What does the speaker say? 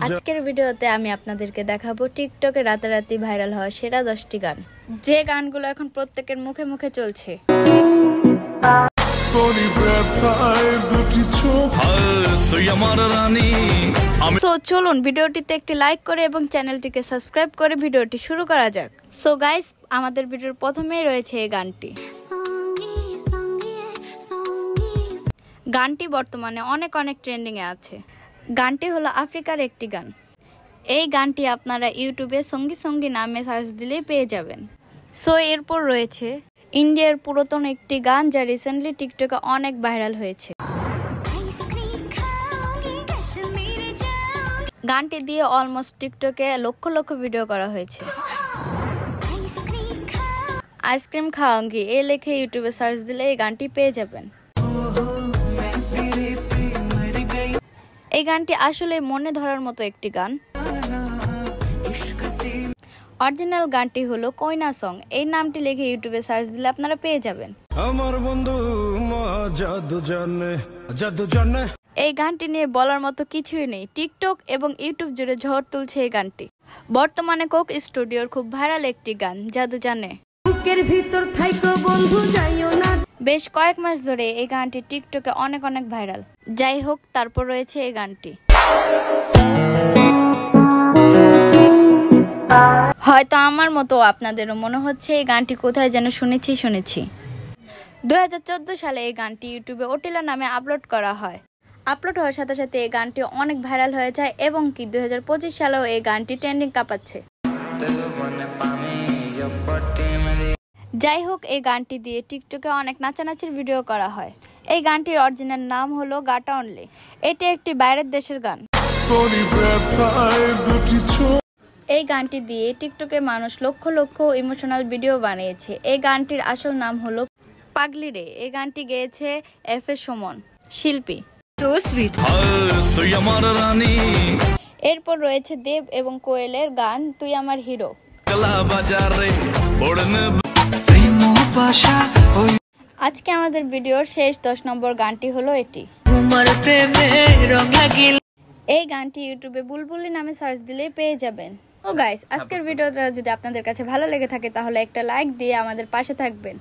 আজকের ভিডিওতে আমি আপনাদেরকে দেখাবো টিকটকে রাতারাতি ভাইরাল হওয়া সেরা 10টি গান, যে গানগুলো এখন প্রত্যেকের মুখে মুখে চলছে। সো চলুন ভিডিওটিতে একটি লাইক করে এবং চ্যানেলটিকে সাবস্ক্রাইব করে ভিডিওটি শুরু করা যাক। সো গাইস, আমাদের ভিডিওর প্রথমেই রয়েছে এই গানটি। গানটি বর্তমানে অনেক ট্রেন্ডিং এ আছে। গানটি হলো আফ্রিকার একটি গান। এই গানটি আপনারা ইউটিউবে সঙ্গী সঙ্গী নামে সার্চ দিলেই পেয়ে যাবেন। সো এরপর রয়েছে ইন্ডিয়ার পুরাতন একটি গান, যা রিসেন্টলি টিকটকে অনেক ভাইরাল হয়েছে। গানটি দিয়ে অলমোস্ট টিকটকে লক্ষ ভিডিও করা হয়েছে। আইসক্রিম খাওয়াঙ্গি এ লিখে ইউটিউবে সার্চ দিলে এই গানটি পেয়ে যাবেন। এই গানটি আসলে মনে ধরার মতো একটি গান। অরিজিনাল গানটি হলো কইনা সং। এই নামটি লিখে ইউটিউবে সার্চ দিলে আপনারা পেয়ে যাবেন। এই গানটি নিয়ে বলার মতো কিছুই নেই। টিকটক এবং ইউটিউব জুড়ে ঝড় তুলছে এই গানটি। বর্তমানে কোক স্টুডিওর খুব ভাইরাল একটি গান, জাদু জানে। বেশ কয়েক মাস ধরে এই গানটি টিকটকে অনেক ভাইরাল। যাই হোক, তারপর রয়েছে এই গানটি। হয়তো আমার মতো আপনাদেরও মনে হচ্ছে এই গানটি কোথায় যেন শুনেছি। 2014 সালে এই গানটি ইউটিউবে ওটিলা নামে আপলোড করা হয়। আপলোড হওয়ার সাথে সাথে এই গানটি অনেক ভাইরাল হয়ে যায় এবং 2025 সালেও এই গানটি ট্রেন্ডিং কাঁপাচ্ছে। যাই হোক, এই গানটি দিয়ে টিকটকে অনেক নাচানাচির ভিডিও করা হয়। এই গানটির অরিজিনাল নাম হলো গাটা অনলি। এটি একটি বাইরের দেশের গান। এই গানটি দিয়ে টিকটকে মানুষ লক্ষ ইমোশনাল ভিডিও বানিয়েছে। এই গানটির আসল নাম হলো পাগলি রে। এই গানটি গেয়েছে এফ এ সুমন, শিল্পী। এরপর রয়েছে দেব এবং কোয়েলের গান তুই আমার হিরো। আজকে আমাদের ভিডিওর শেষ 10 নম্বর গানটি হলো এটি। এই গানটি ইউটিউবে বুলবুলি নামে সার্চ দিলেই পেয়ে যাবেন। ও গাইস, আজকের ভিডিওটা যদি আপনাদের কাছে ভালো লেগে থাকে তাহলে একটা লাইক দিয়ে আমাদের পাশে থাকবেন।